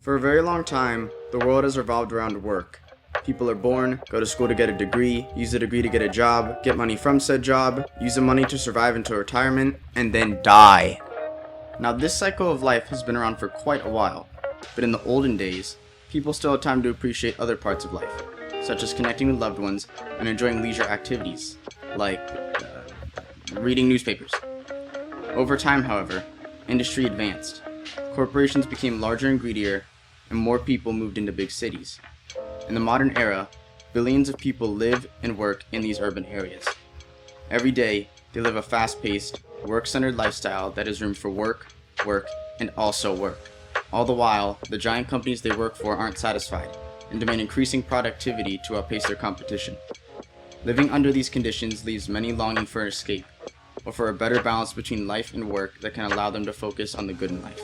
For a very long time, the world has revolved around work. People are born, go to school to get a degree, use the degree to get a job, get money from said job, use the money to survive until retirement, and then die. Now this cycle of life has been around for quite a while, but in the olden days, people still had time to appreciate other parts of life, such as connecting with loved ones and enjoying leisure activities, like reading newspapers. Over time, however, industry advanced. Corporations became larger and greedier, and more people moved into big cities. In the modern era, billions of people live and work in these urban areas. Every day, they live a fast-paced, work-centered lifestyle that has room for work, and also work. All the while, the giant companies they work for aren't satisfied and demand increasing productivity to outpace their competition. Living under these conditions leaves many longing for an escape, or for a better balance between life and work that can allow them to focus on the good in life.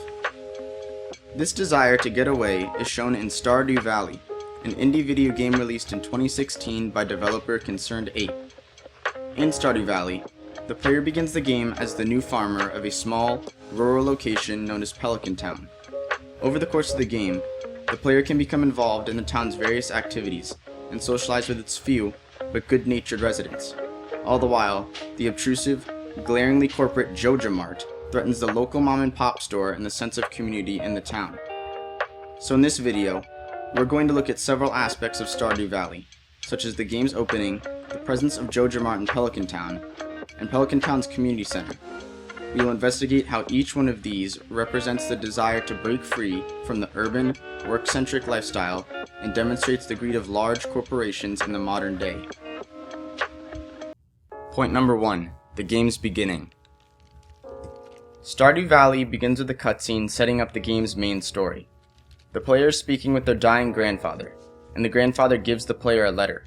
This desire to get away is shown in Stardew Valley, an indie video game released in 2016 by developer Concerned8. In Stardew Valley, the player begins the game as the new farmer of a small, rural location known as Pelican Town. Over the course of the game, the player can become involved in the town's various activities and socialize with its few, but good-natured residents. All the while, the obtrusive, glaringly corporate Joja Mart threatens the local mom-and-pop store and the sense of community in the town. So in this video, we're going to look at several aspects of Stardew Valley, such as the game's opening, the presence of Joja Mart in Pelican Town, and Pelican Town's community center. We will investigate how each one of these represents the desire to break free from the urban, work-centric lifestyle and demonstrates the greed of large corporations in the modern day. Point number 1. The game's beginning. Stardew Valley begins with a cutscene setting up the game's main story. The player is speaking with their dying grandfather, and the grandfather gives the player a letter.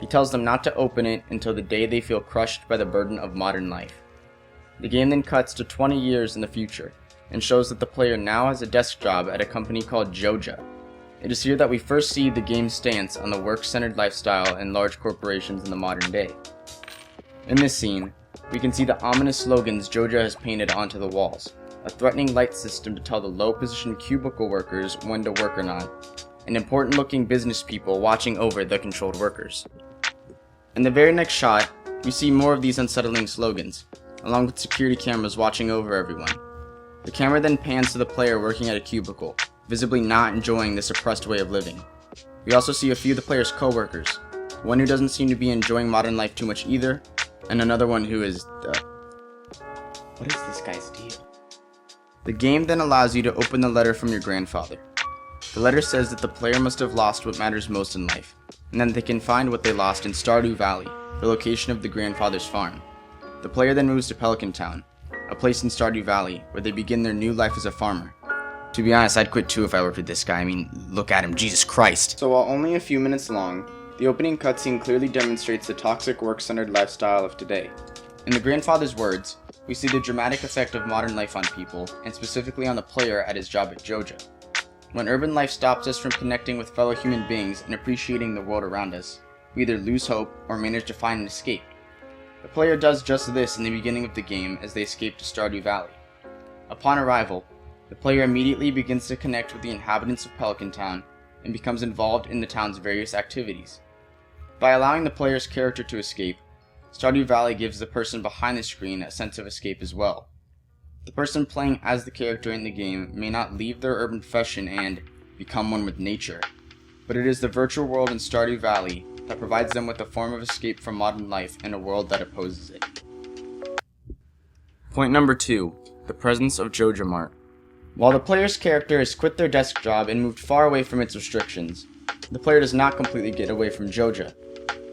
He tells them not to open it until the day they feel crushed by the burden of modern life. The game then cuts to 20 years in the future, and shows that the player now has a desk job at a company called Joja. It is here that we first see the game's stance on the work-centered lifestyle and large corporations in the modern day. In this scene, we can see the ominous slogans Joja has painted onto the walls, a threatening light system to tell the low-positioned cubicle workers when to work or not, and important-looking business people watching over the controlled workers. In the very next shot, we see more of these unsettling slogans, along with security cameras watching over everyone. The camera then pans to the player working at a cubicle, visibly not enjoying this oppressed way of living. We also see a few of the player's co-workers, one who doesn't seem to be enjoying modern life too much either, and another one who is, what is this guy's deal? The game then allows you to open the letter from your grandfather. The letter says that the player must have lost what matters most in life, and that they can find what they lost in Stardew Valley, the location of the grandfather's farm. The player then moves to Pelican Town, a place in Stardew Valley where they begin their new life as a farmer. To be honest, I'd quit too if I worked with this guy. I mean, look at him, Jesus Christ. So while only a few minutes long, the opening cutscene clearly demonstrates the toxic work-centered lifestyle of today. In the grandfather's words, we see the dramatic effect of modern life on people, and specifically on the player at his job at Joja. When urban life stops us from connecting with fellow human beings and appreciating the world around us, we either lose hope or manage to find an escape. The player does just this in the beginning of the game as they escape to Stardew Valley. Upon arrival, the player immediately begins to connect with the inhabitants of Pelican Town and becomes involved in the town's various activities. By allowing the player's character to escape, Stardew Valley gives the person behind the screen a sense of escape as well. The person playing as the character in the game may not leave their urban profession and become one with nature, but it is the virtual world in Stardew Valley that provides them with a form of escape from modern life in a world that opposes it. Point number 2. The presence of Joja Mart. While the player's character has quit their desk job and moved far away from its restrictions, the player does not completely get away from Joja.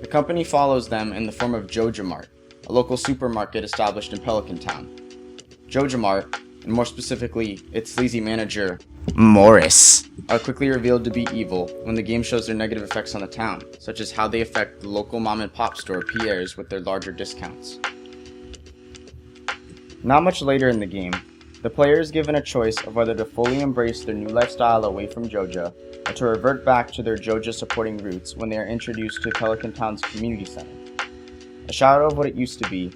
The company follows them in the form of Joja Mart, a local supermarket established in Pelican Town. Joja Mart, and more specifically its sleazy manager, Morris, are quickly revealed to be evil when the game shows their negative effects on the town, such as how they affect the local mom-and-pop store Pierre's with their larger discounts. Not much later in the game, the player is given a choice of whether to fully embrace their new lifestyle away from Joja, or to revert back to their Joja supporting roots when they are introduced to Pelican Town's community center. A shadow of what it used to be,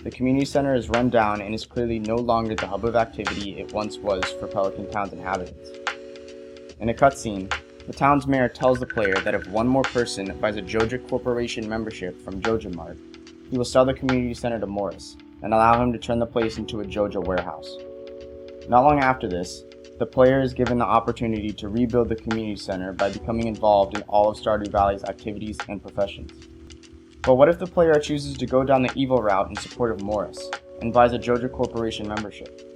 the community center is run down and is clearly no longer the hub of activity it once was for Pelican Town's inhabitants. In a cutscene, the town's mayor tells the player that if one more person buys a Joja Corporation membership from Joja Mart, he will sell the community center to Morris and allow him to turn the place into a Joja warehouse. Not long after this, the player is given the opportunity to rebuild the community center by becoming involved in all of Stardew Valley's activities and professions. But what if the player chooses to go down the evil route in support of Morris and buys a Joja Corporation membership?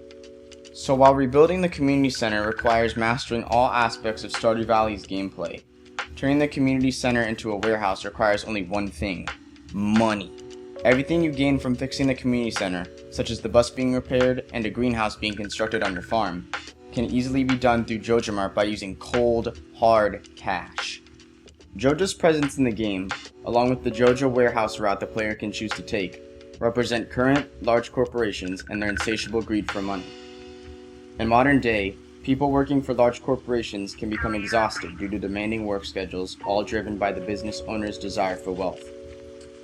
So while rebuilding the community center requires mastering all aspects of Stardew Valley's gameplay, turning the community center into a warehouse requires only one thing: money. Everything you gain from fixing the community center, such as the bus being repaired and a greenhouse being constructed on your farm, can easily be done through Joja Mart by using cold, hard cash. Joja's presence in the game, along with the Joja warehouse route the player can choose to take, represent current, large corporations and their insatiable greed for money. In modern day, people working for large corporations can become exhausted due to demanding work schedules, all driven by the business owner's desire for wealth.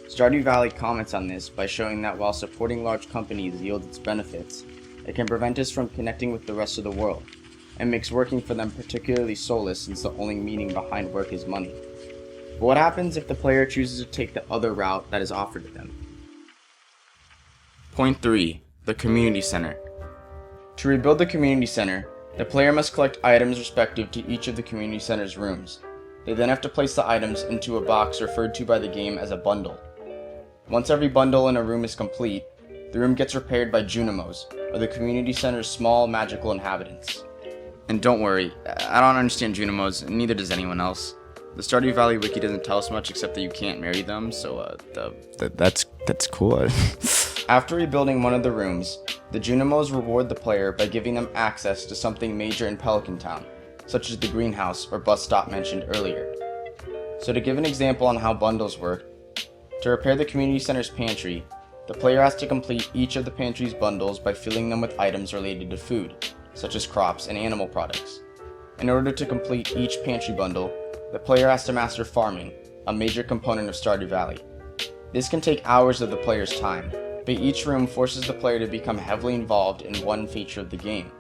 Stardew Valley comments on this by showing that while supporting large companies yields its benefits, it can prevent us from connecting with the rest of the world, and makes working for them particularly soulless since the only meaning behind work is money. But what happens if the player chooses to take the other route that is offered to them? Point 3. The Community Center. To rebuild the community center, the player must collect items respective to each of the community center's rooms. They then have to place the items into a box referred to by the game as a bundle. Once every bundle in a room is complete, the room gets repaired by Junimos, or the community center's small magical inhabitants. And don't worry, I don't understand Junimos, and neither does anyone else. The Stardew Valley wiki doesn't tell us much except that you can't marry them, so that's cool. After rebuilding one of the rooms, the Junimos reward the player by giving them access to something major in Pelican Town, such as the greenhouse or bus stop mentioned earlier. So to give an example on how bundles work, to repair the community center's pantry, the player has to complete each of the pantry's bundles by filling them with items related to food, such as crops and animal products. In order to complete each pantry bundle, the player has to master farming, a major component of Stardew Valley. This can take hours of the player's time, but each room forces the player to become heavily involved in one feature of the game.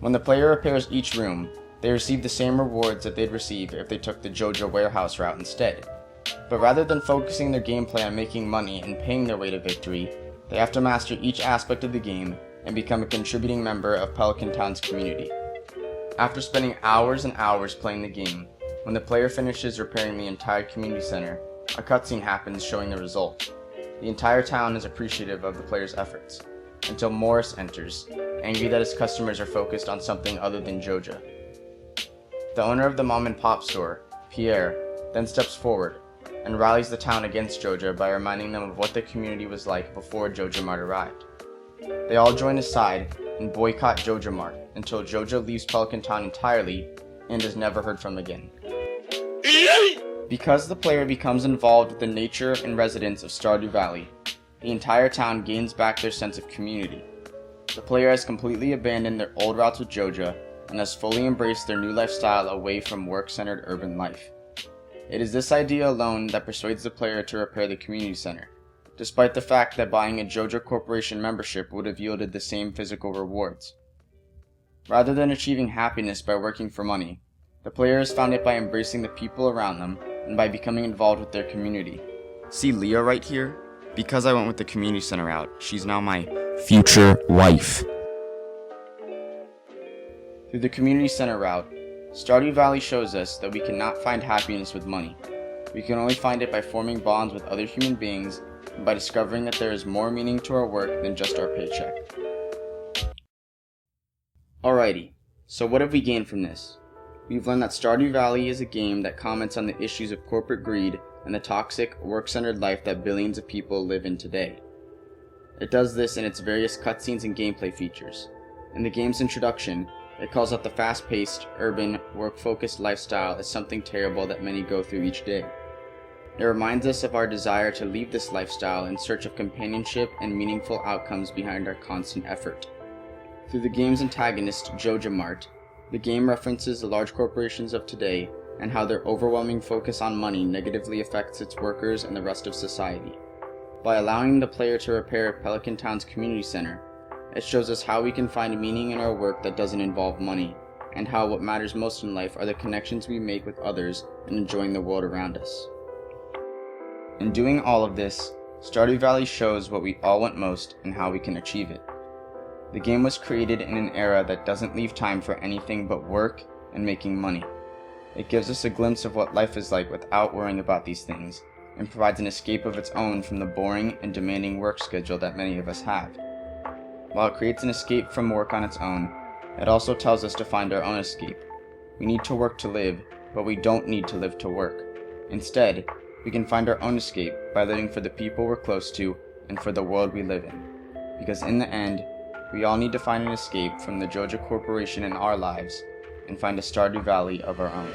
When the player repairs each room, they receive the same rewards that they'd receive if they took the Joja warehouse route instead. But rather than focusing their gameplay on making money and paying their way to victory, they have to master each aspect of the game and become a contributing member of Pelican Town's community. After spending hours and hours playing the game, when the player finishes repairing the entire community center, a cutscene happens showing the result. The entire town is appreciative of the player's efforts, until Morris enters, angry that his customers are focused on something other than Joja. The owner of the mom-and-pop store, Pierre, then steps forward and rallies the town against Joja by reminding them of what the community was like before Joja Mart arrived. They all join his side and boycott Joja Mart until Joja leaves Pelican Town entirely and is never heard from again. Because the player becomes involved with the nature and residents of Stardew Valley, the entire town gains back their sense of community. The player has completely abandoned their old routes with Joja and has fully embraced their new lifestyle away from work-centered urban life. It is this idea alone that persuades the player to repair the community center, despite the fact that buying a Joja Corporation membership would have yielded the same physical rewards. Rather than achieving happiness by working for money, the player has found it by embracing the people around them and by becoming involved with their community. See Leah right here? Because I went with the community center route, she's now my future wife. Through the community center route, Stardew Valley shows us that we cannot find happiness with money. We can only find it by forming bonds with other human beings and by discovering that there is more meaning to our work than just our paycheck. Alrighty, so what have we gained from this? We've learned that Stardew Valley is a game that comments on the issues of corporate greed and the toxic, work-centered life that billions of people live in today. It does this in its various cutscenes and gameplay features. In the game's introduction, it calls out the fast-paced, urban, work-focused lifestyle as something terrible that many go through each day. It reminds us of our desire to leave this lifestyle in search of companionship and meaningful outcomes behind our constant effort. Through the game's antagonist, Joja Mart, the game references the large corporations of today and how their overwhelming focus on money negatively affects its workers and the rest of society. By allowing the player to repair Pelican Town's community center, it shows us how we can find meaning in our work that doesn't involve money, and how what matters most in life are the connections we make with others and enjoying the world around us. In doing all of this, Stardew Valley shows what we all want most and how we can achieve it. The game was created in an era that doesn't leave time for anything but work and making money. It gives us a glimpse of what life is like without worrying about these things, and provides an escape of its own from the boring and demanding work schedule that many of us have. While it creates an escape from work on its own, it also tells us to find our own escape. We need to work to live, but we don't need to live to work. Instead, we can find our own escape by living for the people we're close to and for the world we live in. Because in the end, we all need to find an escape from the Joja Corporation in our lives and find a Stardew Valley of our own.